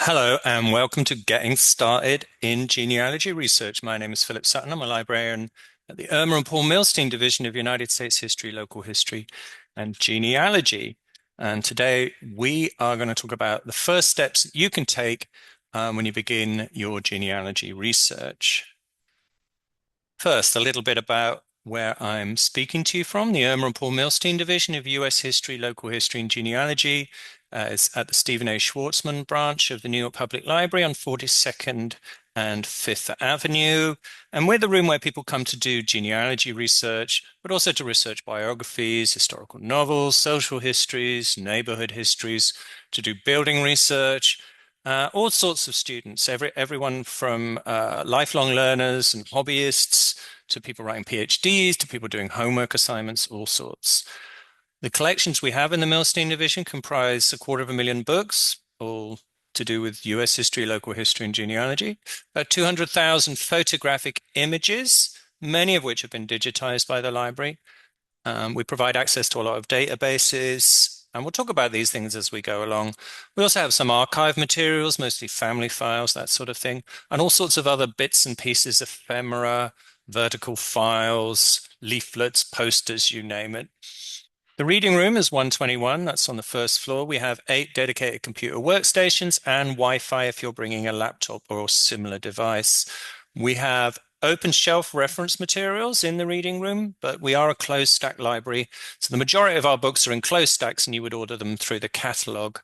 Hello and welcome to Getting Started in Genealogy Research. My name is Philip Sutton. I'm a librarian at the Irma and Paul Milstein Division of United States History, Local History, and Genealogy. And today we are going to talk about the first steps that you can take when you begin your genealogy research. First, a little bit about where I'm speaking to you from. The Irma and Paul Milstein Division of U.S. History, Local History, and Genealogy is at the Stephen A. Schwartzman branch of the New York Public Library on 42nd and Fifth Avenue. And we're the room where people come to do genealogy research, but also to research biographies, historical novels, social histories, neighborhood histories, to do building research, all sorts of students, everyone from lifelong learners and hobbyists to people writing PhDs to people doing homework assignments, all sorts. The collections we have in the Milstein Division comprise 250,000 books, all to do with US history, local history, and genealogy, about 200,000 photographic images, many of which have been digitized by the library. We provide access to a lot of databases, and we'll talk about these things as we go along. We also have some archive materials, mostly family files, that sort of thing, and all sorts of other bits and pieces, ephemera, vertical files, leaflets, posters, you name it. The reading room is 121. That's on the first floor. We have 8 dedicated computer workstations and Wi-Fi if you're bringing a laptop or similar device. We have open shelf reference materials in the reading room, but we are a closed stack library. So the majority of our books are in closed stacks and you would order them through the catalog.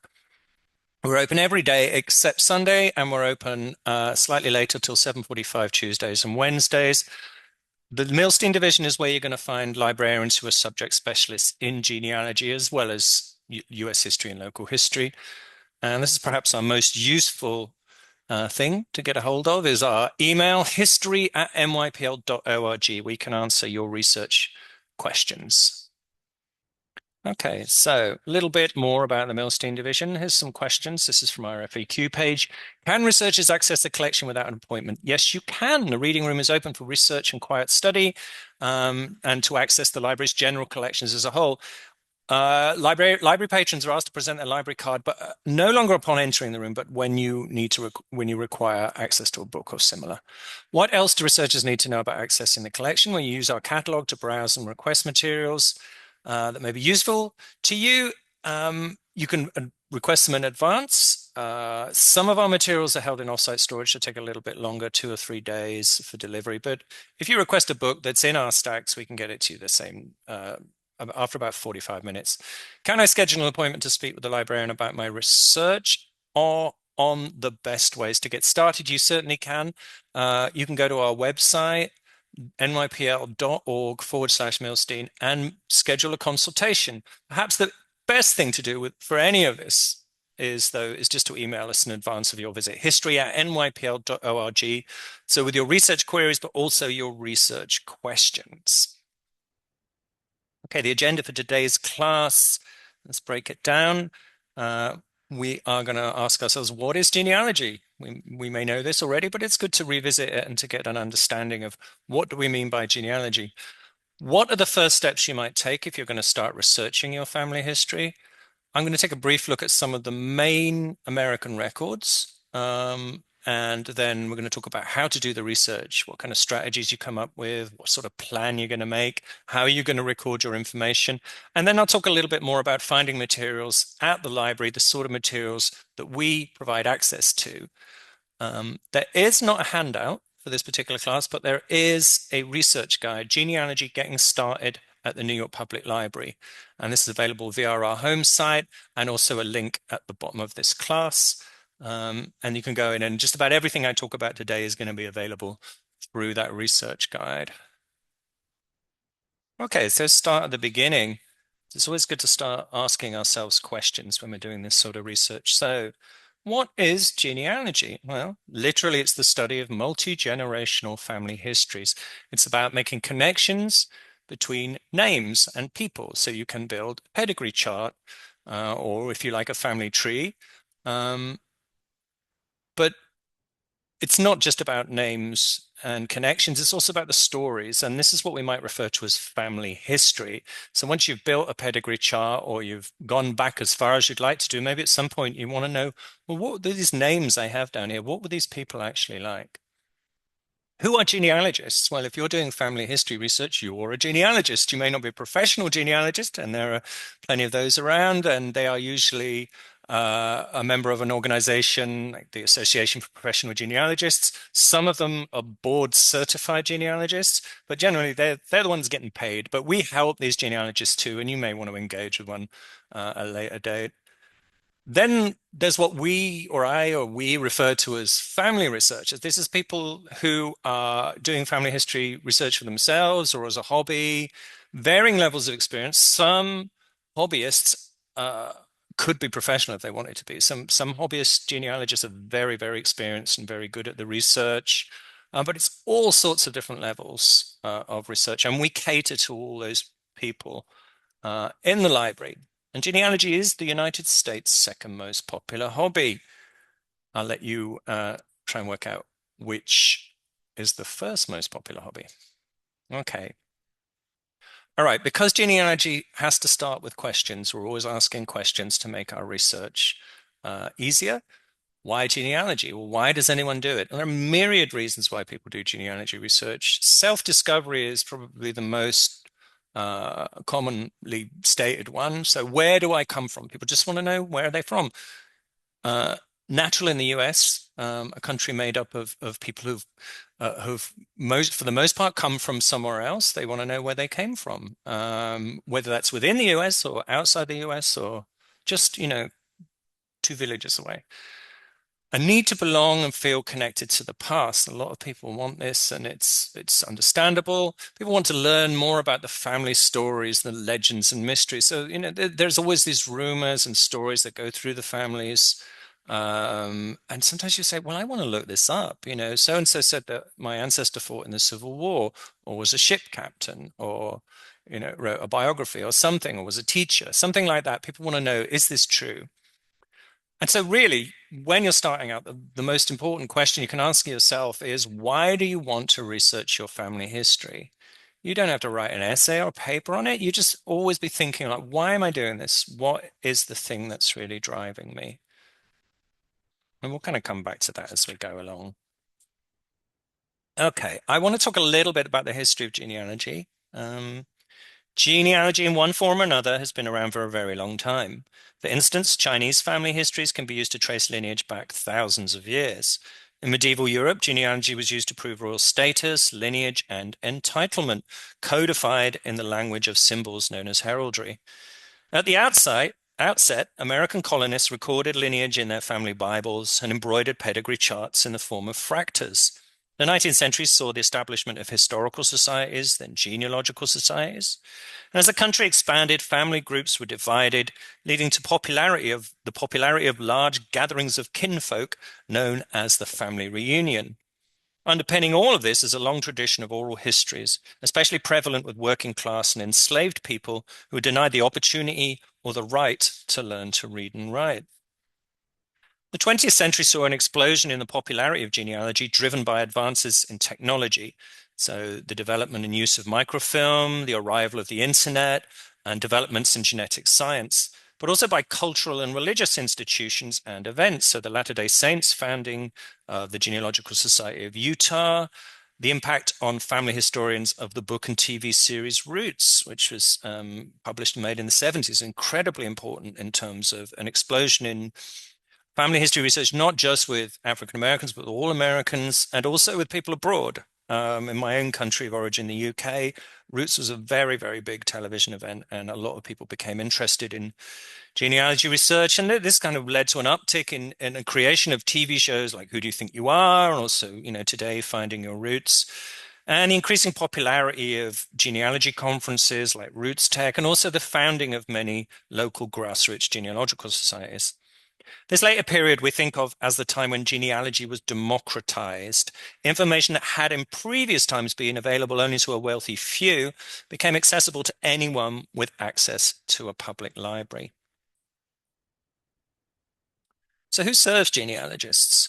We're open every day except Sunday, and we're open slightly later till 7:45 Tuesdays and Wednesdays. The Milstein Division is where you're going to find librarians who are subject specialists in genealogy as well as US history and local history. And this is perhaps our most useful thing to get a hold of is our email, history@mypl.org. We can answer your research questions. Okay, so a little bit more about the Milstein Division. Here's some questions. This is from our FAQ page. Can researchers access the collection without an appointment? Yes, you can. The reading room is open for research and quiet study, and to access the library's general collections as a whole. Library patrons are asked to present their library card, but no longer upon entering the room, but when you require access to a book or similar. What else do researchers need to know about accessing the collection? Well, you use our catalog to browse and request materials that may be useful to you. You can request them in advance. Some of our materials are held in offsite storage to take a little bit longer, 2 or 3 days for delivery. But if you request a book that's in our stacks, we can get it to you the same after about 45 minutes. Can I schedule an appointment to speak with the librarian about my research or on the best ways to get started? You certainly can. You can go to our website, nypl.org/Milstein, and schedule a consultation. Perhaps the best thing to do for any of this is just to email us in advance of your visit, history@nypl.org. So with your research queries, but also your research questions. Okay, the agenda for today's class, let's break it down. We are going to ask ourselves, what is genealogy? We may know this already, but it's good to revisit it and to get an understanding of what do we mean by genealogy. What are the first steps you might take if you're going to start researching your family history? I'm going to take a brief look at some of the main American records, and then we're going to talk about how to do the research, what kind of strategies you come up with, what sort of plan you're going to make, how you're going to record your information. And then I'll talk a little bit more about finding materials at the library, the sort of materials that we provide access to. There is not a handout for this particular class, but there is a research guide, Genealogy Getting Started at the New York Public Library. And this is available via our home site and also a link at the bottom of this class. And you can go in, and just about everything I talk about today is going to be available through that research guide. Okay, so start at the beginning. It's always good to start asking ourselves questions when we're doing this sort of research. So, what is genealogy? Well, literally, it's the study of multi-generational family histories. It's about making connections between names and people. So you can build a pedigree chart, or if you like, a family tree. But it's not just about names and connections, it's also about the stories. And this is what we might refer to as family history. So once you've built a pedigree chart or you've gone back as far as you'd like to do, maybe at some point you want to know, well, what are these names I have down here? What were these people actually like? Who are genealogists? Well, if you're doing family history research, you're a genealogist. You may not be a professional genealogist, and there are plenty of those around, and they are usually a member of an organization like the Association for Professional Genealogists. Some of them are board certified genealogists, but generally they're the ones getting paid. But we help these genealogists too, and you may want to engage with one at a later date. Then there's what we or I or we refer to as family researchers. This is people who are doing family history research for themselves or as a hobby, varying levels of experience. Some hobbyists could be professional if they wanted to be. Some hobbyist genealogists are very, very experienced and very good at the research. But it's all sorts of different levels of research, and we cater to all those people in the library. And genealogy is the United States' second most popular hobby. I'll let you try and work out which is the first most popular hobby. Okay. All right. Because genealogy has to start with questions, we're always asking questions to make our research easier. Why genealogy? Well, why does anyone do it? And there are myriad reasons why people do genealogy research. Self-discovery is probably the most commonly stated one. So where do I come from? People just want to know where are they from. Uh, Natural in the US, a country made up of people who've for the most part come from somewhere else. They want to know where they came from, whether that's within the US or outside the US or just, two villages away. A need to belong and feel connected to the past. A lot of people want this, and it's understandable. People want to learn more about the family stories, the legends and mysteries. So, there's always these rumors and stories that go through the families. And sometimes you say, well, I want to look this up. So and so said that my ancestor fought in the Civil War, or was a ship captain, or, wrote a biography or something, or was a teacher, something like that. People want to know, is this true? And so, really, when you're starting out, the most important question you can ask yourself is, why do you want to research your family history? You don't have to write an essay or a paper on it. You just always be thinking, like, why am I doing this? What is the thing that's really driving me? And we'll kind of come back to that as we go along. Okay, I want to talk a little bit about the history of genealogy. Genealogy in one form or another has been around for a very long time. For instance, Chinese family histories can be used to trace lineage back thousands of years. In medieval Europe, genealogy was used to prove royal status, lineage, and entitlement, codified in the language of symbols known as heraldry. At the outset, American colonists recorded lineage in their family Bibles and embroidered pedigree charts in the form of fractors. The 19th century saw the establishment of historical societies, then genealogical societies. And as the country expanded, family groups were divided, leading to the popularity of large gatherings of kinfolk known as the family reunion. Underpinning all of this is a long tradition of oral histories, especially prevalent with working class and enslaved people who were denied the opportunity or the right to learn to read and write. The 20th century saw an explosion in the popularity of genealogy driven by advances in technology. So the development and use of microfilm, the arrival of the internet, and developments in genetic science, but also by cultural and religious institutions and events. So the Latter-day Saints founding the Genealogical Society of Utah, the impact on family historians of the book and TV series Roots, which was published and made in the 70s, incredibly important in terms of an explosion in family history research, not just with African Americans, but all Americans and also with people abroad. In my own country of origin, the UK, Roots was a very, very big television event, and a lot of people became interested in genealogy research. And this kind of led to an uptick in the creation of TV shows like Who Do You Think You Are? And also, today, Finding Your Roots. And the increasing popularity of genealogy conferences like Roots Tech, and also the founding of many local grassroots genealogical societies. This later period we think of as the time when genealogy was democratized. Information that had in previous times been available only to a wealthy few became accessible to anyone with access to a public library. So who serves genealogists?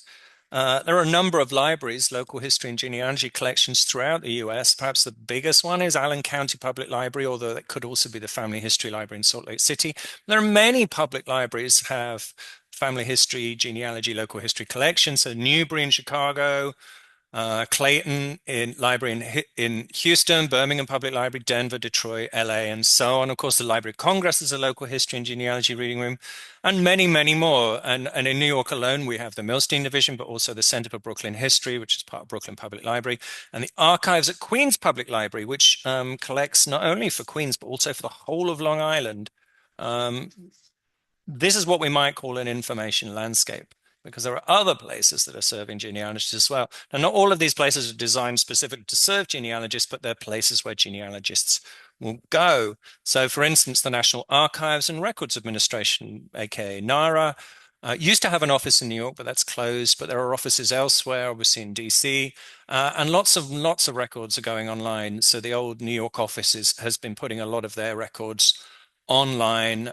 There are a number of libraries, local history and genealogy collections throughout the US. Perhaps the biggest one is Allen County Public Library, although that could also be the Family History Library in Salt Lake City. There are many public libraries have family history, genealogy, local history collections. So Newbury in Chicago, Clayton in Library in Houston, Birmingham Public Library, Denver, Detroit, LA, and so on. Of course, the Library of Congress is a local history and genealogy reading room, and many, many more. And in New York alone, we have the Milstein Division, but also the Center for Brooklyn History, which is part of Brooklyn Public Library, and the archives at Queens Public Library, which collects not only for Queens, but also for the whole of Long Island. Um, this is what we might call an information landscape because there are other places that are serving genealogists as well. And not all of these places are designed specifically to serve genealogists, but they're places where genealogists will go. So, for instance, the National Archives and Records Administration, aka NARA, used to have an office in New York, but that's closed. But there are offices elsewhere, obviously in DC, and lots of records are going online. So the old New York office has been putting a lot of their records online.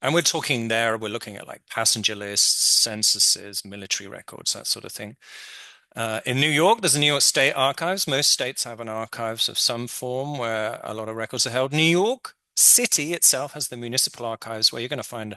And we're talking there, we're looking at like passenger lists, censuses, military records, that sort of thing. In New York, there's the New York State Archives. Most states have an archives of some form where a lot of records are held. New York City itself has the municipal archives where you're going to find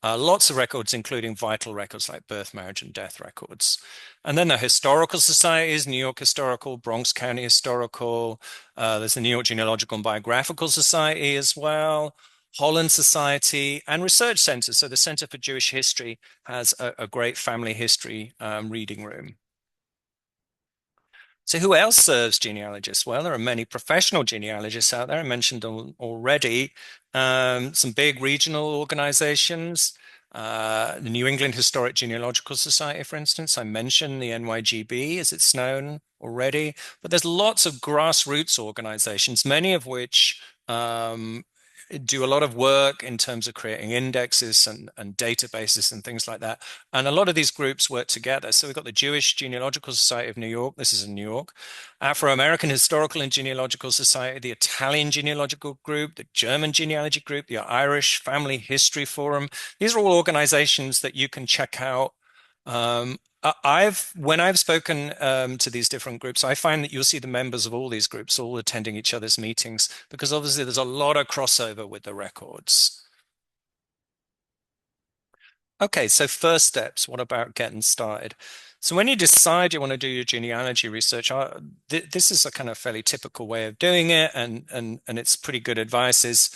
lots of records, including vital records like birth, marriage, and death records. And then the historical societies, New York Historical, Bronx County Historical. There's the New York Genealogical and Biographical Society as well. Holland Society and research centers. So the Center for Jewish History has a great family history reading room. So who else serves genealogists? Well, there are many professional genealogists out there. I mentioned already some big regional organizations. The New England Historic Genealogical Society, for instance, I mentioned the NYGB as it's known already, but there's lots of grassroots organizations, many of which do a lot of work in terms of creating indexes and databases and things like that. And a lot of these groups work together. So we've got the Jewish Genealogical Society of New York. This is in New York. Afro-American Historical and Genealogical Society, the Italian Genealogical Group, the German Genealogy Group, the Irish Family History Forum. These are all organizations that you can check out. When I've spoken to these different groups, I find that you'll see the members of all these groups all attending each other's meetings because obviously there's a lot of crossover with the records. Okay, so first steps, what about getting started? So when you decide you want to do your genealogy research, this is a kind of fairly typical way of doing it, and it's pretty good advice is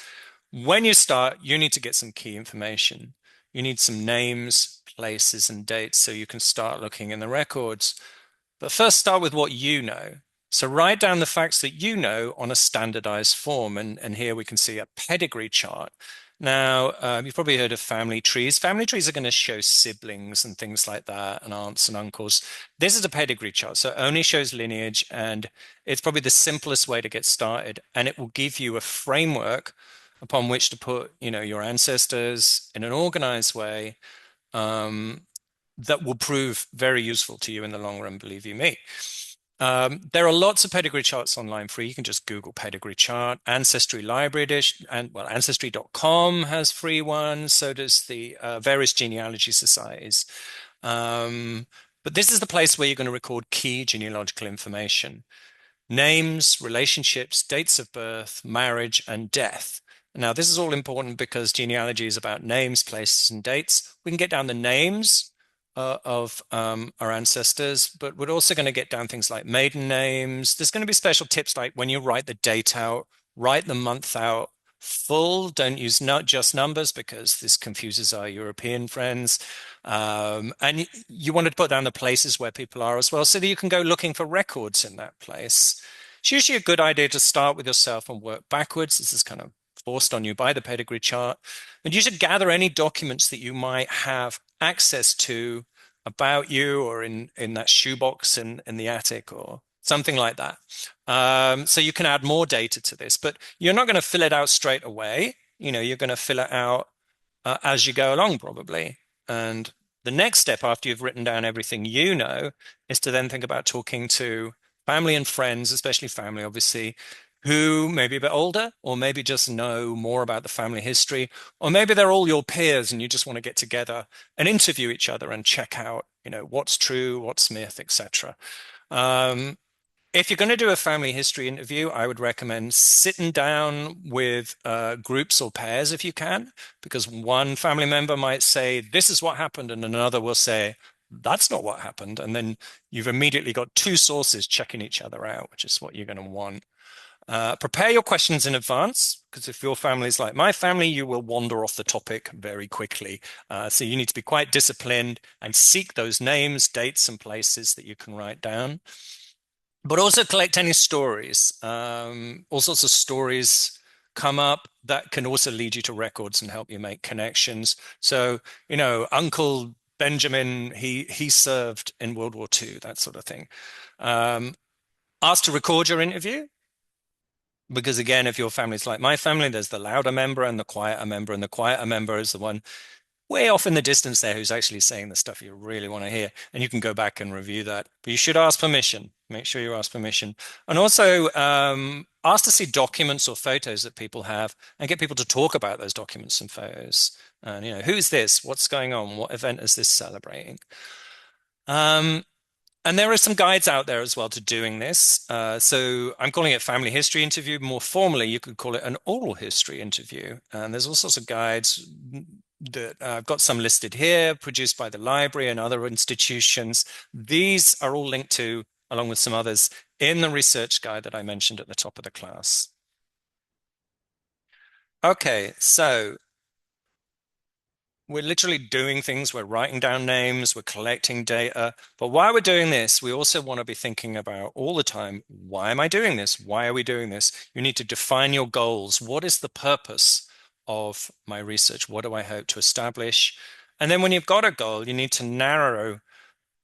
when you start, you need to get some key information. You need some names, places, and dates so you can start looking in the records. But first, start with what you know. So write down the facts that you know on a standardized form. And here we can see a pedigree chart. Now, you've probably heard of family trees. Family trees are going to show siblings and things like that, and aunts and uncles. This is a pedigree chart, so it only shows lineage, and it's probably the simplest way to get started. And it will give you a framework upon which to put, your ancestors in an organized way that will prove very useful to you in the long run, believe you me. There are lots of pedigree charts online free. You can just Google pedigree chart. Ancestry Library Edition, and well, Ancestry.com has free ones. So does the various genealogy societies. But this is the place where you're going to record key genealogical information. Names, relationships, dates of birth, marriage, and death. Now, this is all important because genealogy is about names, places, and dates. We can get down the names of our ancestors, but we're also going to get down things like maiden names. There's going to be special tips like when you write the date out, write the month out full. Don't use not just numbers because this confuses our European friends. And you want to put down the places where people are as well so that you can go looking for records in that place. It's usually a good idea to start with yourself and work backwards. This is kind of forced on you by the pedigree chart. And you should gather any documents that you might have access to about you or in that shoebox in the attic or something like that. So you can add more data to this, but you're not going to fill it out straight away. You're going to fill it out as you go along, probably. And the next step after you've written down everything you know is to then think about talking to family and friends, especially family, obviously, who may be a bit older, or maybe just know more about the family history, or maybe they're all your peers and you just want to get together and interview each other and check out, what's true, what's myth, etc. Um, if you're going to do a family history interview, I would recommend sitting down with groups or pairs if you can, because one family member might say, this is what happened, and another will say, that's not what happened. And then you've immediately got two sources checking each other out, which is what you're going to want. Prepare your questions in advance, because if your family is like my family, you will wander off the topic very quickly. So you need to be quite disciplined and seek those names, dates, and places that you can write down. But also collect any stories. All sorts of stories come up that can also lead you to records and help you make connections. So, Uncle Benjamin, he served in World War II, that sort of thing. Um, Ask to record your interview. Because again, if your family's like my family, there's the louder member and the quieter member, and the quieter member is the one way off in the distance there who's actually saying the stuff you really want to hear. And you can go back and review that. But you should ask permission. Make sure you ask permission. And also ask to see documents or photos that people have and get people to talk about those documents and photos. And, who's this? What's going on? What event is this celebrating? Um, and there are some guides out there as well to doing this. So I'm calling it family history interview. More formally, you could call it an oral history interview. And there's all sorts of guides that I've got some listed here, produced by the library and other institutions. These are all linked to, along with some others, in the research guide that I mentioned at the top of the class. Okay, so we're literally doing things. We're writing down names, we're collecting data. But while we're doing this, we also want to be thinking about all the time, why am I doing this? Why are we doing this? You need to define your goals. What is the purpose of my research? What do I hope to establish? And then when you've got a goal, you need to narrow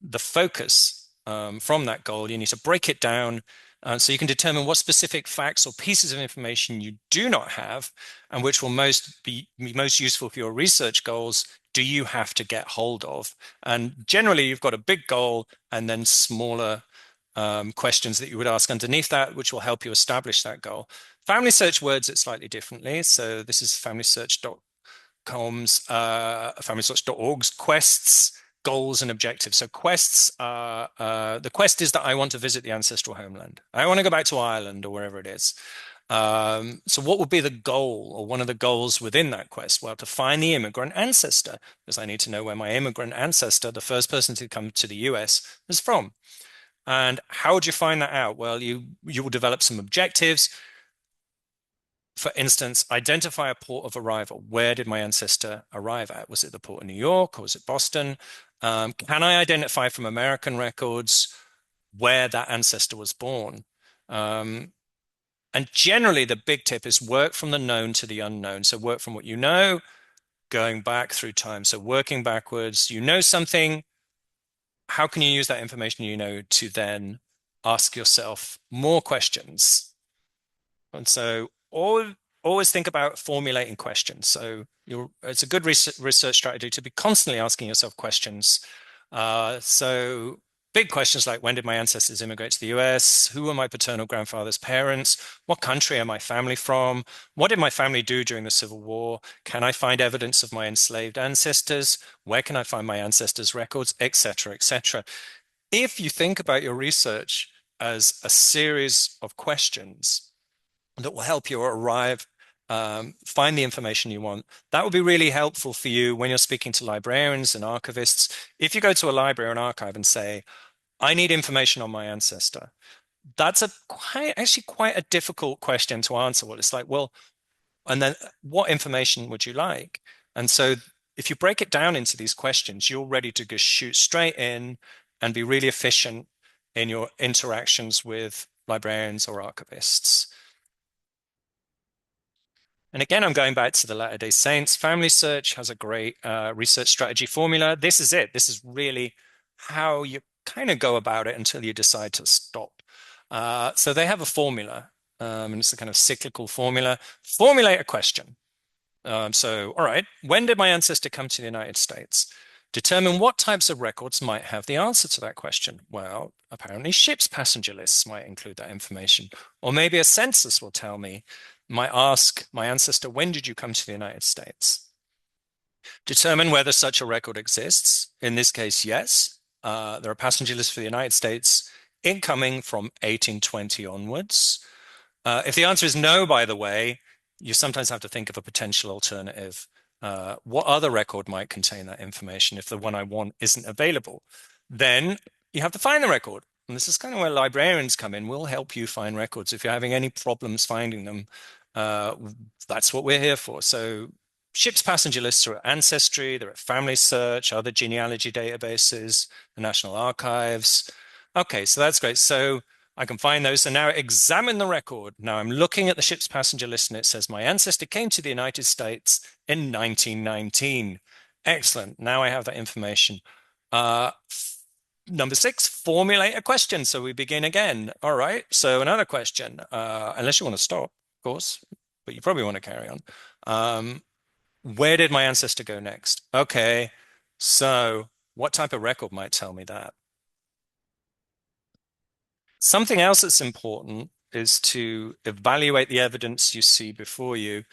the focus from that goal. You need to break it down so you can determine what specific facts or pieces of information you do not have and which will be most useful for your research goals do you have to get hold of. And generally, you've got a big goal and then smaller questions that you would ask underneath that, which will help you establish that goal. Family search words it slightly differently. So this is familysearch.com's, familysearch.org's quests, goals, and objectives. So quests are the quest is that I want to visit the ancestral homeland. I want to go back to Ireland or wherever it is. So what would be the goal or one of the goals within that quest? Well, to find the immigrant ancestor, because I need to know where my immigrant ancestor, the first person to come to the US, is from. And how would you find that out? Well, you will develop some objectives. For instance, identify a port of arrival. Where did my ancestor arrive at? Was it the port of New York or was it Boston? Can I identify from American records where that ancestor was born? And generally, the big tip is work from the known to the unknown. So work from what you know, going back through time. So working backwards, you know something. How can you use that information you know to then ask yourself more questions? And so always think about formulating questions. So it's a good research strategy to be constantly asking yourself questions. So big questions like, when did my ancestors immigrate to the US? Who were my paternal grandfather's parents? What country are my family from? What did my family do during the Civil War? Can I find evidence of my enslaved ancestors? Where can I find my ancestors' records, etc., etc.? If you think about your research as a series of questions that will help you find the information you want. That will be really helpful for you when you're speaking to librarians and archivists. If you go to a library or an archive and say, I need information on my ancestor, that's actually quite a difficult question to answer. Well, it's like, well, and then what information would you like? And so if you break it down into these questions, you're ready to just shoot straight in and be really efficient in your interactions with librarians or archivists. And again, I'm going back to the Latter-day Saints. Family Search has a great research strategy formula. This is it. This is really how you kind of go about it until you decide to stop. So they have a formula, and it's a kind of cyclical formula. Formulate a question. So, all right, when did my ancestor come to the United States? Determine what types of records might have the answer to that question. Well, apparently ship's passenger lists might include that information. Or maybe a census will tell me, might ask my ancestor, when did you come to the United States? Determine whether such a record exists. In this case, yes. There are passenger lists for the United States incoming from 1820 onwards. If the answer is no, by the way, you sometimes have to think of a potential alternative. What other record might contain that information if the one I want isn't available? Then you have to find the record. And this is kind of where librarians come in. We'll help you find records. If you're having any problems finding them, uh, that's what we're here for. So ship's passenger lists are at Ancestry, they're at Family Search, other genealogy databases, the National Archives. Okay, so that's great. So I can find those. So now examine the record. Now I'm looking at the ship's passenger list and it says my ancestor came to the United States in 1919. Excellent. Now I have that information. Number 6, formulate a question. So we begin again. All right. So another question, unless you want to stop, of course, but you probably want to carry on. Where did my ancestor go next? Okay. So what type of record might tell me that? Something else that's important is to evaluate the evidence you see before you.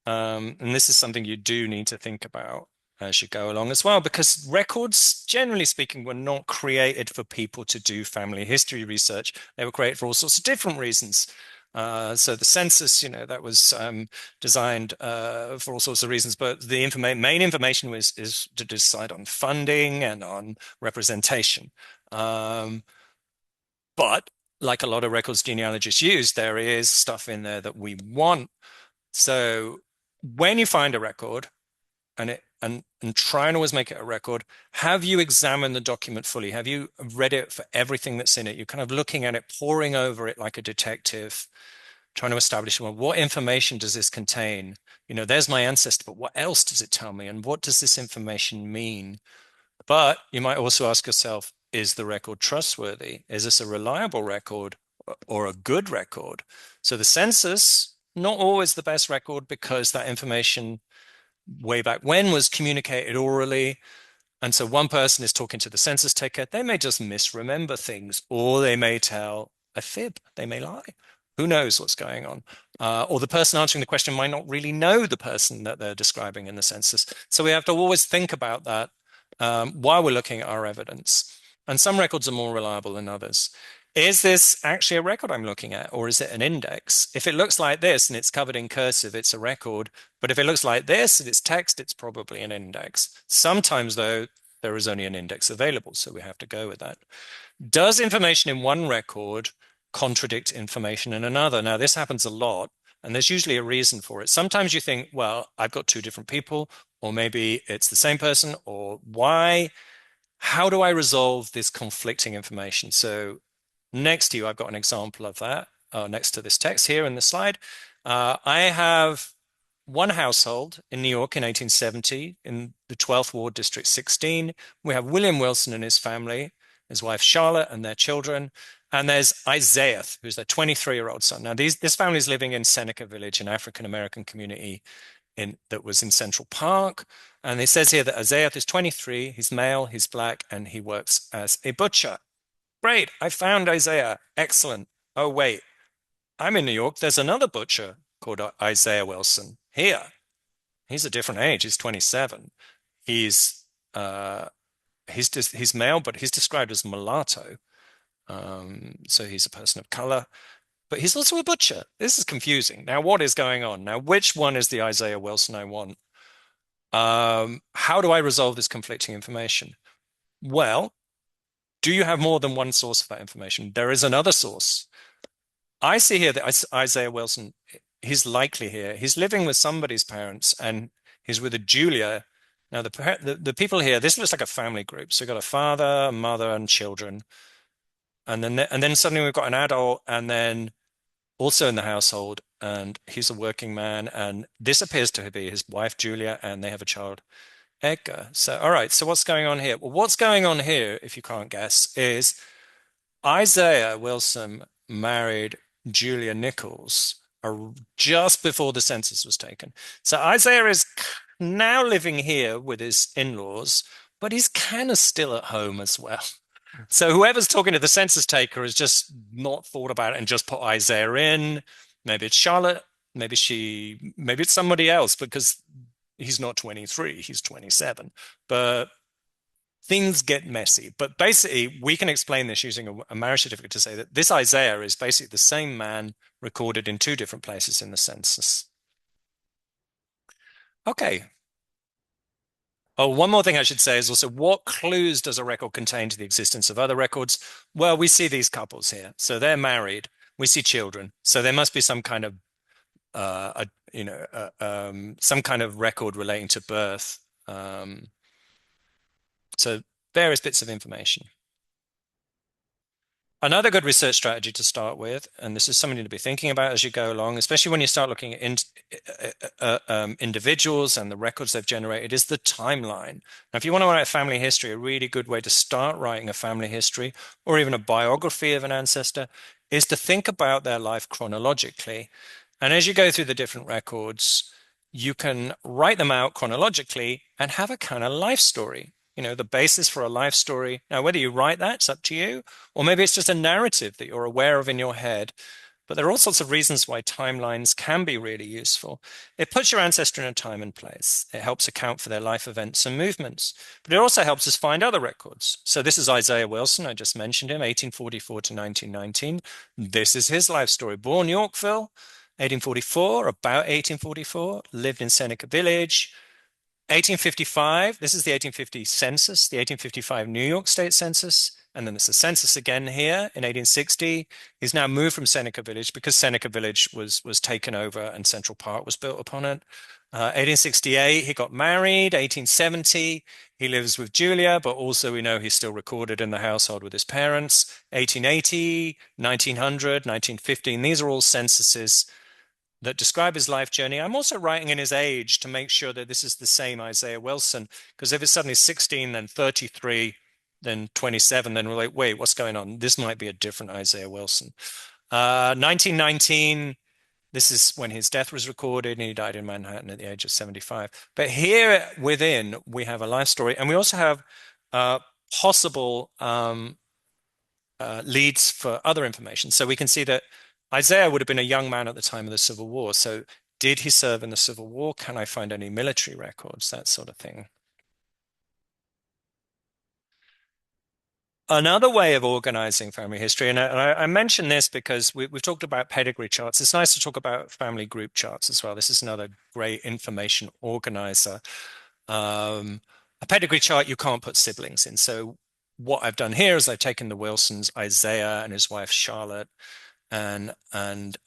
And this is something you do need to think about as you go along as well, because records, generally speaking, were not created for people to do family history research. They were created for all sorts of different reasons. So the census, that was designed for all sorts of reasons, but the main information is to decide on funding and on representation. But like a lot of records genealogists use, there is stuff in there that we want. So when you find a record and try and always make it a record, have you examined the document fully? Have you read it for everything that's in it? You're kind of looking at it, poring over it like a detective, trying to establish, well, what information does this contain? There's my ancestor, but what else does it tell me? And what does this information mean? But you might also ask yourself, is the record trustworthy? Is this a reliable record or a good record? So the census, not always the best record because that information way back when was communicated orally. And so one person is talking to the census taker. They may just misremember things, or they may tell a fib. They may lie. Who knows what's going on? Or the person answering the question might not really know the person that they're describing in the census. So we have to always think about that while we're looking at our evidence. And some records are more reliable than others. Is this actually a record I'm looking at, or is it an index? If it looks like this and it's covered in cursive, it's a record. But if it looks like this and it's text, it's probably an index. Sometimes, though, there is only an index available, so we have to go with that. Does information in one record contradict information in another? Now, this happens a lot, and there's usually a reason for it. Sometimes you think, well, I've got two different people, or maybe it's the same person, or why? How do I resolve this conflicting information? So next to you, I've got an example of that next to this text here in the slide. I have one household in New York in 1870 in the 12th Ward, District 16. We have William Wilson and his family, his wife Charlotte and their children. And there's Isaiah, who's their 23-year-old son. Now, this family is living in Seneca Village, an African-American community that was in Central Park. And it says here that Isaiah is 23, he's male, he's black, and he works as a butcher. Great, I found Isaiah. Excellent. Oh, wait, I'm in New York. There's another butcher called Isaiah Wilson here. He's a different age. He's 27. He's male, but he's described as mulatto. So he's a person of color, but he's also a butcher. This is confusing. Now, what is going on? Now, which one is the Isaiah Wilson I want? How do I resolve this conflicting information? Well, do you have more than one source of that information? There is another source. I see here that Isaiah Wilson, he's likely here. He's living with somebody's parents and he's with a Julia. Now, the people here, this looks like a family group. So we've got a father, a mother, and children. And then suddenly we've got an adult and then also in the household, and he's a working man. And this appears to be his wife, Julia, and they have a child, Edgar. So, all right, so what's going on here? Well, what's going on here, if you can't guess, is Isaiah Wilson married Julia Nichols just before the census was taken. So Isaiah is now living here with his in-laws, but he's kind of still at home as well. So whoever's talking to the census taker has just not thought about it and just put Isaiah in. Maybe it's Charlotte. Maybe it's somebody else because he's not 23, he's 27. But things get messy. But basically, we can explain this using a marriage certificate to say that this Isaiah is basically the same man recorded in two different places in the census. Okay. Oh, one more thing I should say is also what clues does a record contain to the existence of other records? Well, we see these couples here. So they're married. We see children. So there must be some kind of some kind of record relating to birth. Um, so various bits of information. Another good research strategy to start with, and this is something to be thinking about as you go along, especially when you start looking at individuals and the records they've generated, is the timeline. Now, if you want to write a family history, a really good way to start writing a family history or even a biography of an ancestor is to think about their life chronologically. And as you go through the different records, you can write them out chronologically and have a kind of life story. The basis for a life story. Now, whether you write that, it's up to you, or maybe it's just a narrative that you're aware of in your head. But there are all sorts of reasons why timelines can be really useful. It puts your ancestor in a time and place. It helps account for their life events and movements. But it also helps us find other records. So this is Isaiah Wilson. I just mentioned him, 1844 to 1919. This is his life story. Born Yorkville, 1844, about 1844, lived in Seneca Village, 1855, this is the 1850 census, the 1855 New York State Census, and then there's the census again here in 1860. He's now moved from Seneca Village because Seneca Village was taken over and Central Park was built upon it. 1868, he got married. 1870, he lives with Julia, but also we know he's still recorded in the household with his parents. 1880, 1900, 1915, these are all censuses that describe his life journey. I'm also writing in his age to make sure that this is the same Isaiah Wilson, because if it's suddenly 16, then 33, then 27, then we're like, wait, what's going on? This might be a different Isaiah Wilson. 1919, this is when his death was recorded, and he died in Manhattan at the age of 75. But here within, we have a life story, and we also have possible leads for other information. So we can see that Isaiah would have been a young man at the time of the Civil War. So did he serve in the Civil War? Can I find any military records? That sort of thing. Another way of organizing family history, and I mention this because we've talked about pedigree charts. It's nice to talk about family group charts as well. This is another great information organizer. A pedigree chart, you can't put siblings in. So what I've done here is I've taken the Wilsons, Isaiah and his wife Charlotte, and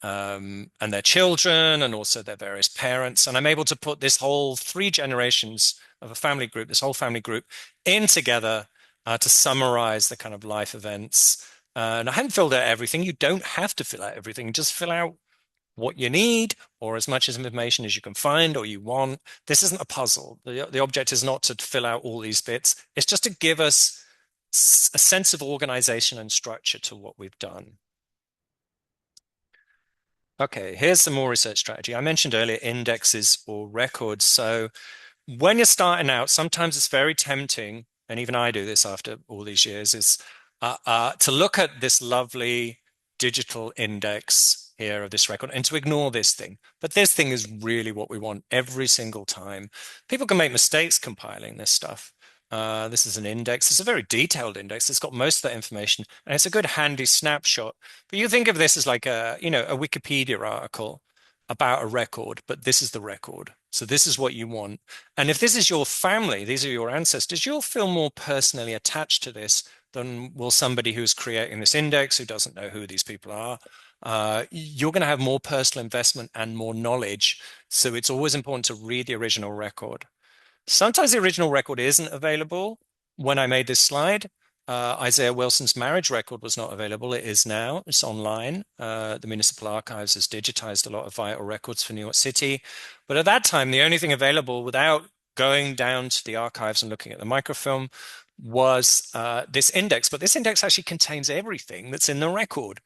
their children and also their various parents. And I'm able to put this whole three generations of a family group, this whole family group in together to summarize the kind of life events. And I haven't filled out everything. You don't have to fill out everything. Just fill out what you need or as much information as you can find or you want. This isn't a puzzle. The object is not to fill out all these bits. It's just to give us a sense of organization and structure to what we've done. Okay, here's some more research strategy. I mentioned earlier indexes or records. So when you're starting out, sometimes it's very tempting, and even I do this after all these years, is to look at this lovely digital index here of this record and to ignore this thing. But this thing is really what we want every single time. People can make mistakes compiling this stuff. This is an index. It's a very detailed index. It's got most of that information, and it's a good handy snapshot. But you think of this as like a Wikipedia article about a record, but this is the record. So this is what you want. And if this is your family, these are your ancestors, you'll feel more personally attached to this than will somebody who's creating this index who doesn't know who these people are. You're going to have more personal investment and more knowledge. So it's always important to read the original record. Sometimes the original record isn't available. When I made this slide, Isaiah Wilson's marriage record was not available. It is now. It's online. The Municipal Archives has digitized a lot of vital records for New York City. But at that time, the only thing available without going down to the archives and looking at the microfilm was this index. But this index actually contains everything that's in the record.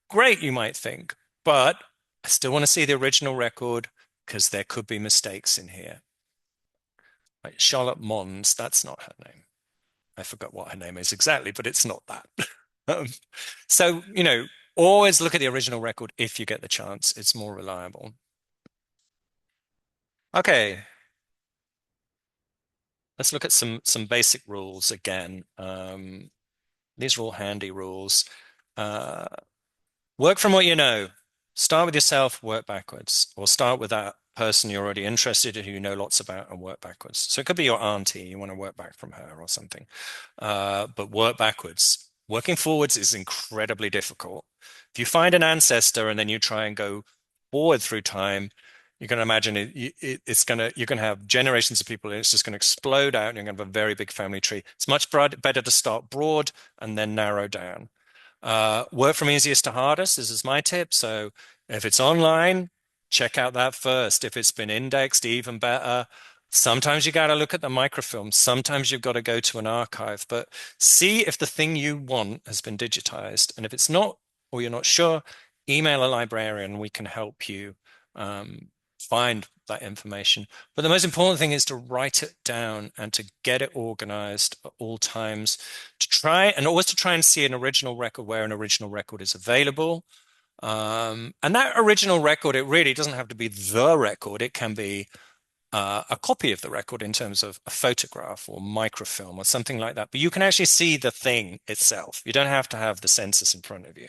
Great, you might think. But I still want to see the original record because there could be mistakes in here. Right, Charlotte Mons, that's not her name. I forgot what her name is exactly, but it's not that. Um, so, always look at the original record if you get the chance. It's more reliable. Okay, let's look at some basic rules again. These are all handy rules. Uh, Work from what you know. Start with yourself, work backwards, or start with that person you're already interested in who you know lots about and work backwards. So it could be your auntie, you want to work back from her or something. But work backwards. Working forwards is incredibly difficult. If you find an ancestor and then you try and go forward through time, you're going to imagine you're going to have generations of people and it's just going to explode out and you're going to have a very big family tree. It's much better to start broad and then narrow down. Work from easiest to hardest. This is my tip. So if it's online, check out that first. If it's been indexed, even better. Sometimes you got to look at the microfilm. Sometimes you've got to go to an archive, but see if the thing you want has been digitized. And if it's not, or you're not sure, email a librarian. We can help you find that information. But the most important thing is to write it down and to get it organized at all times, to try and always to try and see an original record where an original record is available. And that original record, it really doesn't have to be the record. It can be a copy of the record in terms of a photograph or microfilm or something like that. But you can actually see the thing itself. You don't have to have the census in front of you.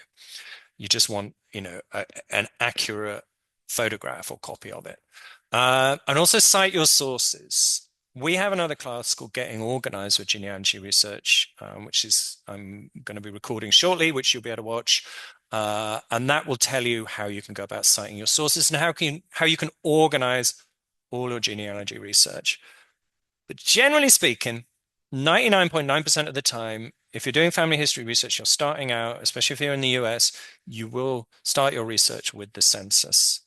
You just want, an accurate photograph or copy of it. And also cite your sources. We have another class called Getting Organized with Genealogy Research, which is I'm going to be recording shortly, which you'll be able to watch. And that will tell you how you can go about citing your sources and how you can organize all your genealogy research. But generally speaking, 99.9% of the time, if you're doing family history research, you're starting out, especially if you're in the US, you will start your research with the census.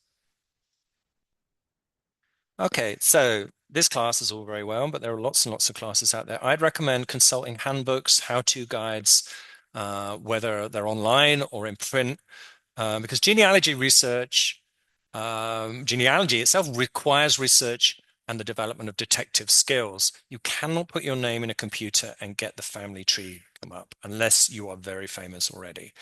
Okay, so this class is all very well, but there are lots and lots of classes out there. I'd recommend consulting handbooks, how-to guides, whether they're online or in print, because genealogy itself requires research and the development of detective skills. You cannot put your name in a computer and get the family tree come up unless you are very famous already,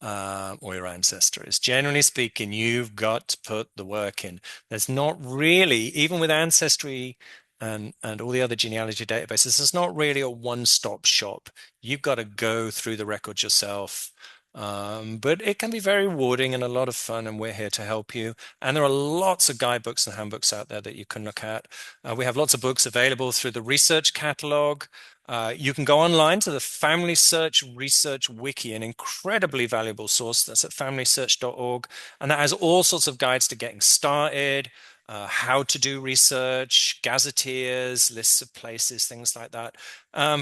or your ancestor is. Generally speaking, you've got to put the work in. There's not really, even with Ancestry and all the other genealogy databases, there's not really a one-stop shop. You've got to go through the records yourself. But it can be very rewarding and a lot of fun, and we're here to help you. And there are lots of guidebooks and handbooks out there that you can look at. We have lots of books available through the research catalog. You can go online to the Family Search Research Wiki, an incredibly valuable source. That's at familysearch.org. And that has all sorts of guides to getting started, how to do research, gazetteers, lists of places, things like that.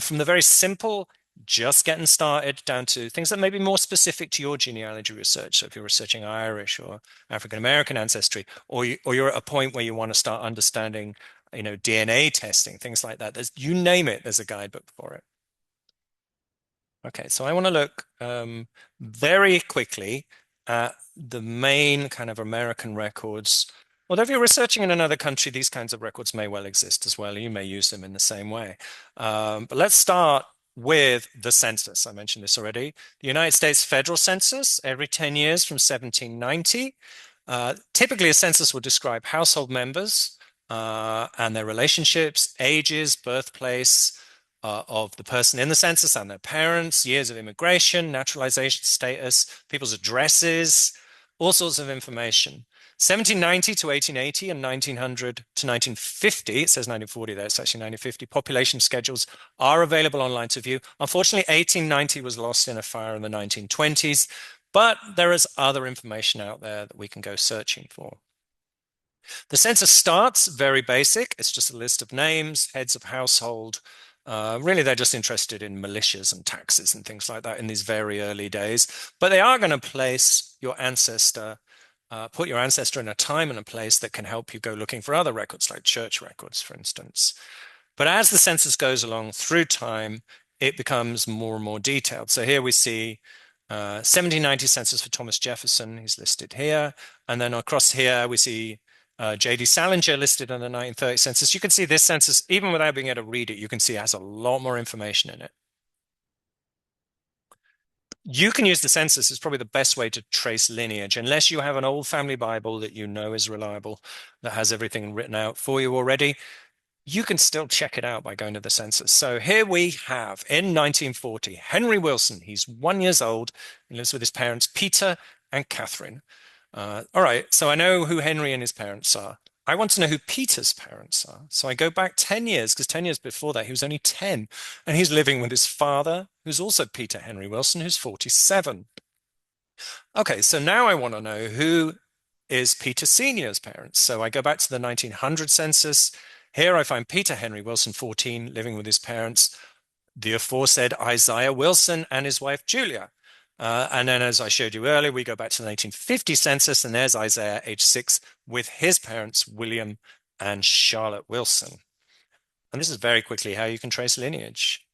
From the very simple, just getting started, down to things that may be more specific to your genealogy research. So if you're researching Irish or African American ancestry, or you're at a point where you want to start understanding, DNA testing, things like that. You name it, there's a guidebook for it. Okay, so I want to look very quickly at the main kind of American records. Although if you're researching in another country, these kinds of records may well exist as well. You may use them in the same way. But let's start with the census. I mentioned this already. The United States federal census every 10 years from 1790. Typically, a census will describe household members and their relationships, ages, birthplace of the person in the census and their parents, years of immigration, naturalization status, people's addresses, all sorts of information. 1790 to 1880 and 1900 to 1950, it says 1940 there, it's actually 1950, population schedules are available online to view. Unfortunately, 1890 was lost in a fire in the 1920s, but there is other information out there that we can go searching for. The census starts very basic. It's just a list of names, heads of household. Really, they're just interested in militias and taxes and things like that in these very early days. But they are going to place your ancestor, put your ancestor in a time and a place that can help you go looking for other records, like church records, for instance. But as the census goes along through time, it becomes more and more detailed. So here we see 1790 census for Thomas Jefferson. He's listed here. And then across here, we see J.D. Salinger listed on the 1930 census. You can see this census, even without being able to read it, you can see it has a lot more information in it. You can use the census. It's probably the best way to trace lineage, unless you have an old family Bible that you know is reliable, that has everything written out for you already. You can still check it out by going to the census. So here we have in 1940, Henry Wilson. He's 1 year old. He lives with his parents, Peter and Catherine. All right, so I know who Henry and his parents are. I want to know who Peter's parents are. So I go back 10 years, because 10 years before that, he was only 10. And he's living with his father, who's also Peter Henry Wilson, who's 47. Okay, so now I want to know who is Peter Sr.'s parents. So I go back to the 1900 census. Here I find Peter Henry Wilson, 14, living with his parents, the aforesaid Isaiah Wilson and his wife Julia. And then, as I showed you earlier, we go back to the 1950 census, and there's Isaiah, age 6, with his parents, William and Charlotte Wilson. And this is very quickly how you can trace lineage.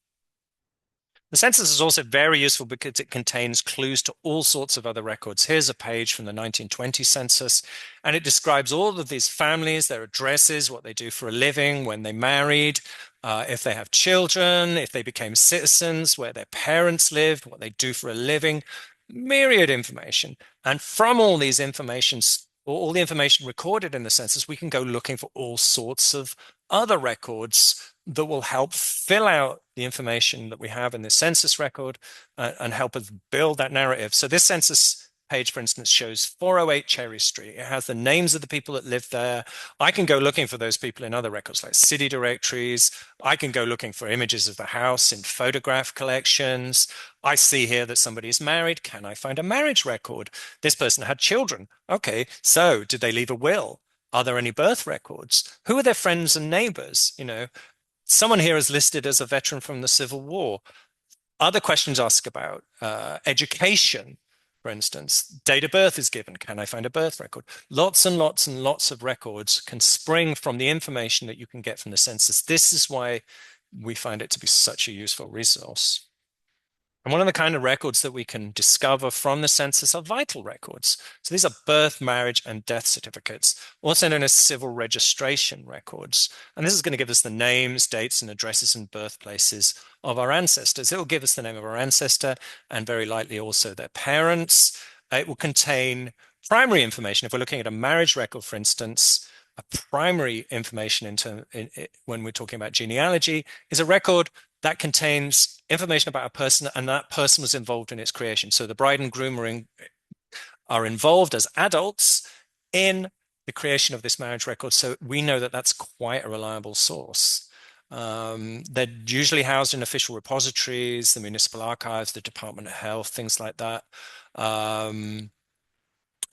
The census is also very useful because it contains clues to all sorts of other records. Here's a page from the 1920 census, and it describes all of these families, their addresses, what they do for a living, when they married, if they have children, if they became citizens, where their parents lived, what they do for a living, myriad information. And from all these informations, all the information recorded in the census, we can go looking for all sorts of other records that will help fill out the information that we have in the census record and help us build that narrative. So this census page, for instance, shows 408 Cherry Street. It has the names of the people that live there. I can go looking for those people in other records like city directories. I can go looking for images of the house in photograph collections. I see here that somebody is married. Can I find a marriage record? This person had children. Okay, so did they leave a will? Are there any birth records? Who are their friends and neighbors? Someone here is listed as a veteran from the Civil War. Other questions ask about education, for instance. Date of birth is given. Can I find a birth record? Lots and lots and lots of records can spring from the information that you can get from the census. This is why we find it to be such a useful resource. And one of the kind of records that we can discover from the census are vital records. So these are birth, marriage, and death certificates, also known as civil registration records. And this is going to give us the names, dates, and addresses and birthplaces of our ancestors. It will give us the name of our ancestor and very likely also their parents. It will contain primary information. If we're looking at a marriage record, for instance, a primary information when we're talking about genealogy is a record that contains information about a person, and that person was involved in its creation. So the bride and groom are involved as adults in the creation of this marriage record. So we know that that's quite a reliable source. They're usually housed in official repositories, the municipal archives, the Department of Health, things like that.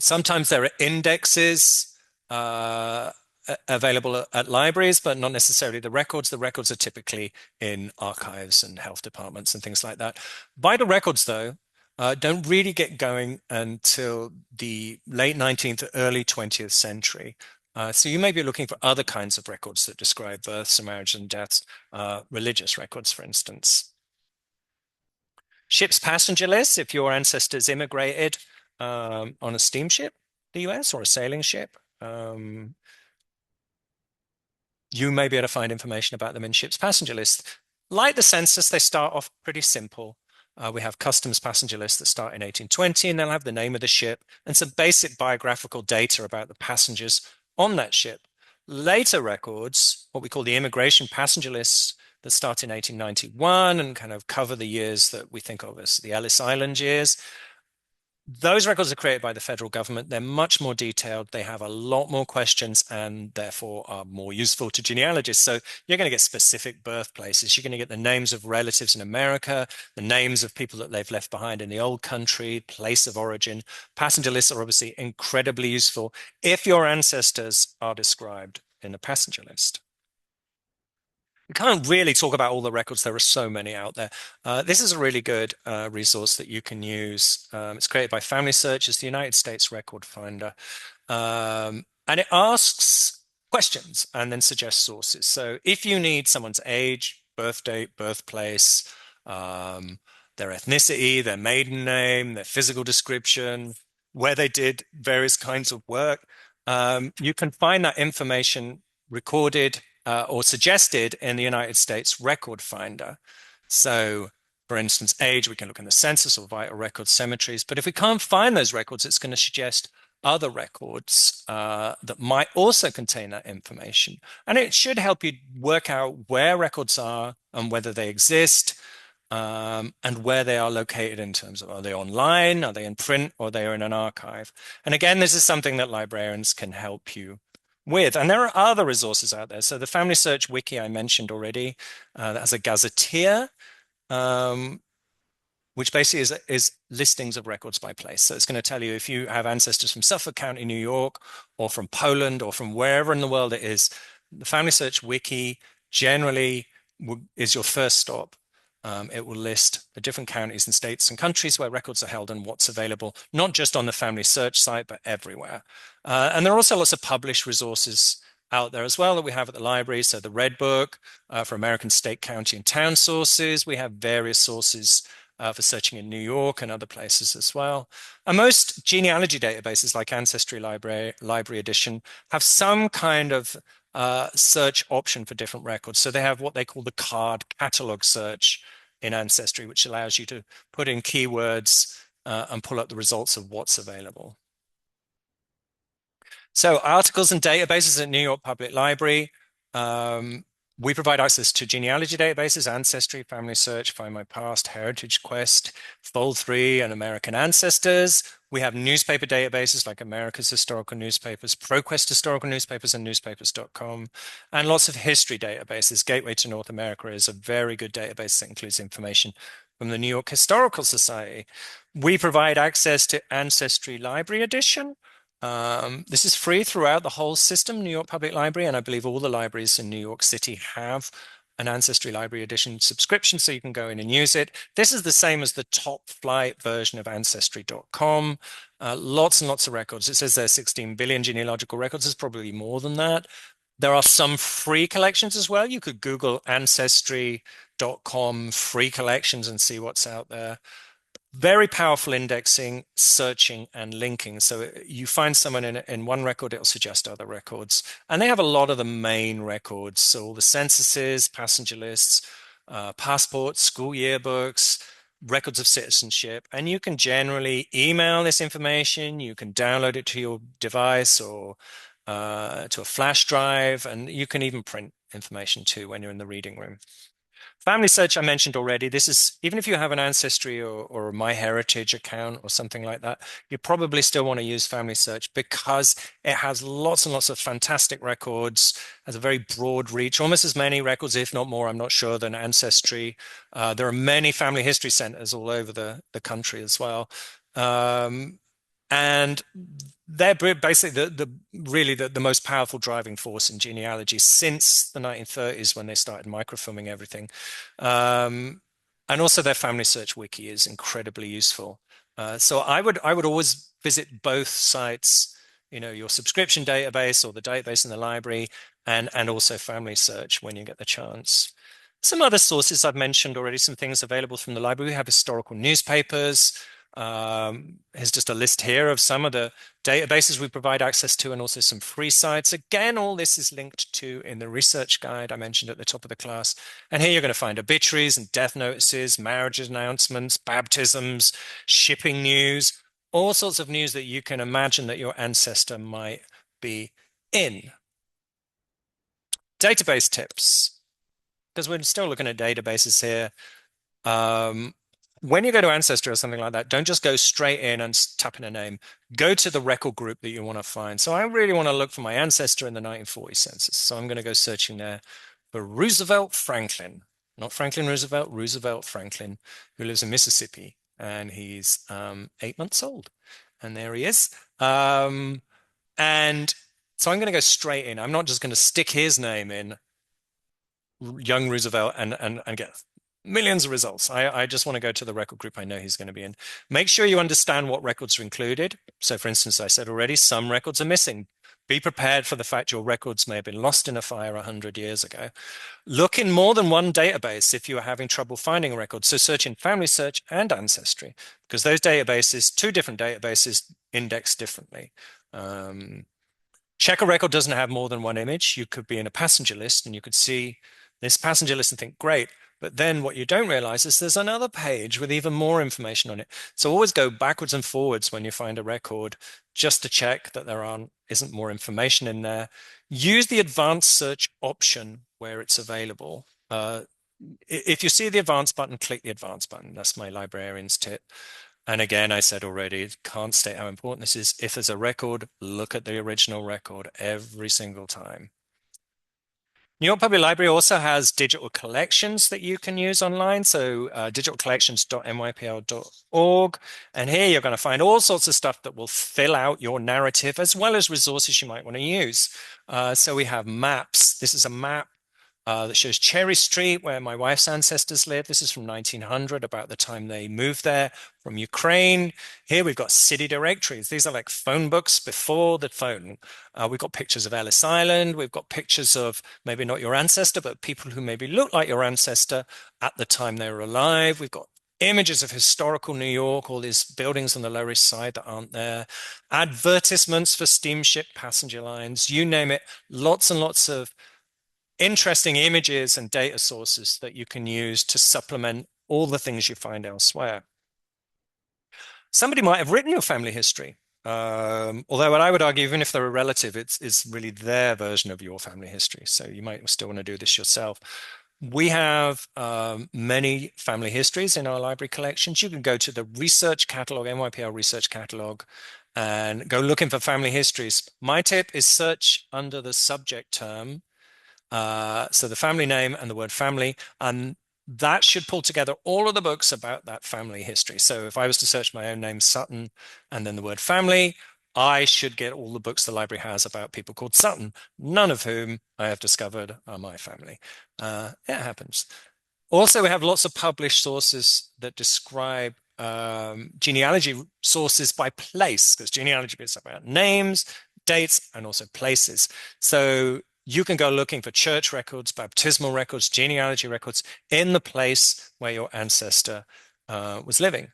Sometimes there are indexes available at libraries, but not necessarily the records. The records are typically in archives and health departments and things like that. Vital records, though, don't really get going until the late 19th, early 20th century. So you may be looking for other kinds of records that describe births and marriages and deaths, religious records, for instance. Ship's passenger lists, if your ancestors immigrated on a steamship, the US, or a sailing ship, you may be able to find information about them in ship's passenger lists. Like the census, they start off pretty simple. We have customs passenger lists that start in 1820, and they'll have the name of the ship and some basic biographical data about the passengers on that ship. Later records, what we call the immigration passenger lists, that start in 1891 and kind of cover the years that we think of as the Ellis Island years. Those records are created by the federal government. They're much more detailed. They have a lot more questions and therefore are more useful to genealogists. So you're going to get specific birthplaces. You're going to get the names of relatives in America, the names of people that they've left behind in the old country, place of origin. Passenger lists are obviously incredibly useful if your ancestors are described in the passenger list. We can't really talk about all the records. There are so many out there. This is a really good resource that you can use. It's created by Family Search. It's the United States Record Finder. And it asks questions and then suggests sources. So if you need someone's age, birth date, birthplace, their ethnicity, their maiden name, their physical description, where they did various kinds of work, you can find that information recorded or suggested in the United States Record Finder. So, For instance, age, we can look in the census or vital records, cemeteries. But if we can't find those records, it's going to suggest other records that might also contain that information. And it should help you work out where records are and whether they exist, and where they are located in terms of, are they online, are they in print, or they are in an archive. And again, this is something that librarians can help you with. And there are other resources out there. So the Family Search Wiki I mentioned already, that has a gazetteer, um, which basically is listings of records by place. So it's going to tell you if you have ancestors from Suffolk County, New York, or from Poland, or from wherever in the world it is. The Family Search Wiki generally is your first stop. It will list the different counties and states and countries where records are held and what's available, not just on the Family Search site, but everywhere. And there are also lots of published resources out there as well that we have at the library. So the Red Book for American state, county, and town sources. We have various sources for searching in New York and other places as well. And most genealogy databases like Ancestry Library Edition have some kind of search option for different records. So they have what they call the card catalog search in Ancestry, which allows you to put in keywords and pull up the results of what's available. So articles and databases at New York Public Library. We provide access to genealogy databases, Ancestry, Family Search, Find My Past, Heritage Quest, Fold3, and American Ancestors. We have newspaper databases like America's Historical Newspapers, ProQuest Historical Newspapers, and newspapers.com, and lots of history databases. Gateway to North America is a very good database that includes information from the New York Historical Society. We provide access to Ancestry Library Edition. This is free throughout the whole system, New York Public Library, and I believe all the libraries in New York City have an Ancestry Library Edition subscription, so you can go in and use it. This is the same as the top flight version of Ancestry.com. Lots and lots of records. It says there's 16 billion genealogical records. There's probably more than that. There are some free collections as well. You could Google Ancestry.com free collections and see what's out there. Very powerful indexing, searching, and linking. So you find someone in one record, it'll suggest other records. And they have a lot of the main records. So all the censuses, passenger lists, passports, school yearbooks, records of citizenship. And you can generally email this information. You can download it to your device or to a flash drive. And you can even print information too when you're in the reading room. Family Search I mentioned already. This is, even if you have an Ancestry or a MyHeritage account or something like that, you probably still want to use Family Search because it has lots and lots of fantastic records, has a very broad reach, almost as many records, if not more, I'm not sure, than Ancestry. There are many family history centers all over the country as well. And they're basically the most powerful driving force in genealogy since the 1930s when they started microfilming everything. And also their Family Search Wiki is incredibly useful. So I would always visit both sites, your subscription database or the database in the library, and also Family Search when you get the chance. Some other sources I've mentioned already, some things available from the library. We have historical newspapers. Here's just a list here of some of the databases we provide access to and also some free sites. Again, all this is linked to in the research guide I mentioned at the top of the class. And here you're going to find obituaries and death notices, marriage announcements, baptisms, shipping news, all sorts of news that you can imagine that your ancestor might be in. Database tips, because we're still looking at databases here. When you go to Ancestry or something like that, don't just go straight in and tap in a name. Go to the record group that you want to find. So I really want to look for my ancestor in the 1940 census. So I'm going to go searching there for Roosevelt Franklin. Not Franklin Roosevelt, Roosevelt Franklin, who lives in Mississippi. And he's 8 months old. And there he is. And so I'm going to go straight in. I'm not just going to stick his name in, young Roosevelt, and get millions of results. I just want to go to the record group I know he's going to be in. Make sure you understand what records are included. So for instance, I said already, some records are missing. Be prepared for the fact your records may have been lost in a fire 100 years ago. Look in more than one database if you are having trouble finding a record. So search in Family Search and Ancestry, because those databases, two different databases, index differently. Check a record doesn't have more than one image. You could be in a passenger list and you could see this passenger list and think, great, But then what you don't realize is there's another page with even more information on it. So always go backwards and forwards when you find a record just to check that isn't more information in there. Use the advanced search option where it's available. If you see the advanced button, click the advanced button. That's my librarian's tip. And again, I said already, can't state how important this is. If there's a record, look at the original record every single time. New York Public Library also has digital collections that you can use online. So digitalcollections.nypl.org. And here you're going to find all sorts of stuff that will fill out your narrative as well as resources you might want to use. So we have maps. This is a map that shows Cherry Street, where my wife's ancestors lived. This is from 1900, about the time they moved there from Ukraine. Here we've got city directories. These are like phone books before the phone. We've got pictures of Ellis Island. We've got pictures of maybe not your ancestor, but people who maybe look like your ancestor at the time they were alive. We've got images of historical New York, all these buildings on the Lower East Side that aren't there, advertisements for steamship passenger lines, you name it, lots and lots of interesting images and data sources that you can use to supplement all the things you find elsewhere. Somebody might have written your family history. Although what I would argue, even if they're a relative, it's really their version of your family history. So you might still want to do this yourself. We have many family histories in our library collections. You can go to the research catalog, NYPL research catalog, and go looking for family histories. My tip is search under the subject term. So the family name and the word family, and that should pull together all of the books about that family history. So if I was to search my own name, Sutton, and then the word family, I should get all the books the library has about people called Sutton, none of whom I have discovered are my family. It happens. Also, we have lots of published sources that describe genealogy sources by place, because genealogy is about names, dates, and also places. So you can go looking for church records, baptismal records, genealogy records in the place where your ancestor was living.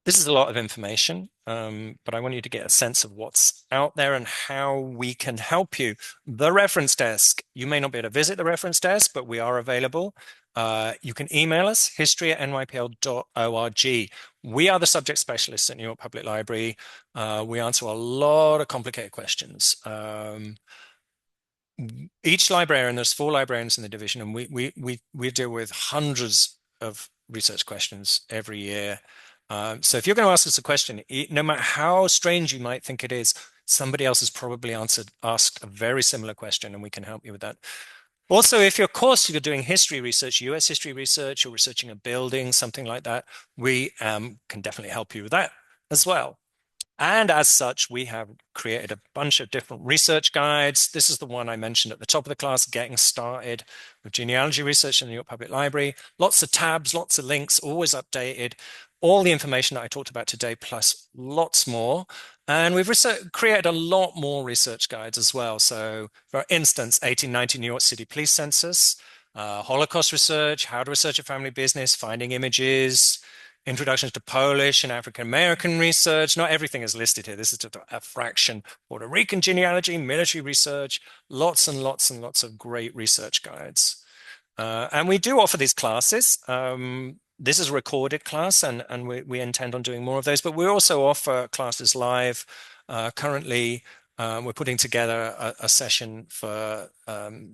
This is a lot of information, but I want you to get a sense of what's out there and how we can help you. The reference desk, you may not be able to visit the reference desk, but we are available. You can email us, history@nypl.org. We are the subject specialists at New York Public Library. We answer a lot of complicated questions. Each librarian, there's 4 librarians in the division, and we deal with hundreds of research questions every year. So if you're going to ask us a question, no matter how strange you might think it is, somebody else has probably asked a very similar question, and we can help you with that. Also, if of course you're doing history research, US history research, or researching a building, something like that, we can definitely help you with that as well. And as such, we have created a bunch of different research guides. This is the one I mentioned at the top of the class, Getting Started with Genealogy Research in the New York Public Library. Lots of tabs, lots of links, always updated. All the information that I talked about today, plus lots more. And we've created a lot more research guides as well. So for instance, 1890 New York City Police Census, Holocaust research, how to research a family business, finding images, introductions to Polish and African American research. Not everything is listed here. This is just a fraction. Puerto Rican genealogy, military research, lots and lots and lots of great research guides. And we do offer these classes. This is a recorded class, and we intend on doing more of those, but we also offer classes live. Currently, we're putting together a session for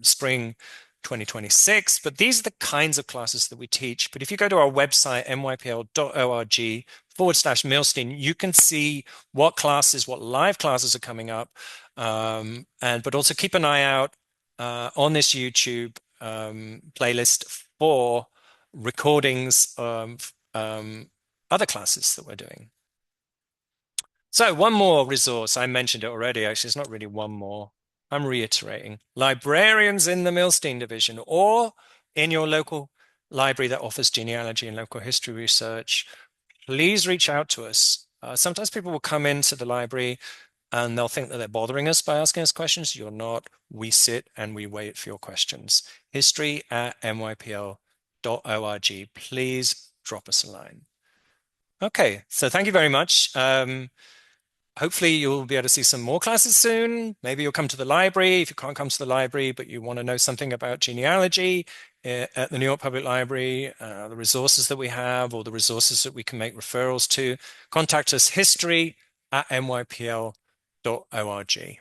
spring 2026, but these are the kinds of classes that we teach. But if you go to our website, nypl.org/Milstein, you can see what classes, what live classes are coming up. But also keep an eye out on this YouTube playlist for recordings of other classes that we're doing. So one more resource, I mentioned it already, actually, it's not really one more. I'm reiterating. Librarians in the Milstein division or in your local library that offers genealogy and local history research, please reach out to us. Sometimes people will come into the library and they'll think that they're bothering us by asking us questions. You're not. We sit and we wait for your questions. history@nypl.org. Please drop us a line. Okay, so thank you very much. hopefully you'll be able to see some more classes soon. Maybe you'll come to the library if you can't come to the library, but you want to know something about genealogy at the New York Public Library, the resources that we have, or the resources that we can make referrals to. Contact us history@nypl.org.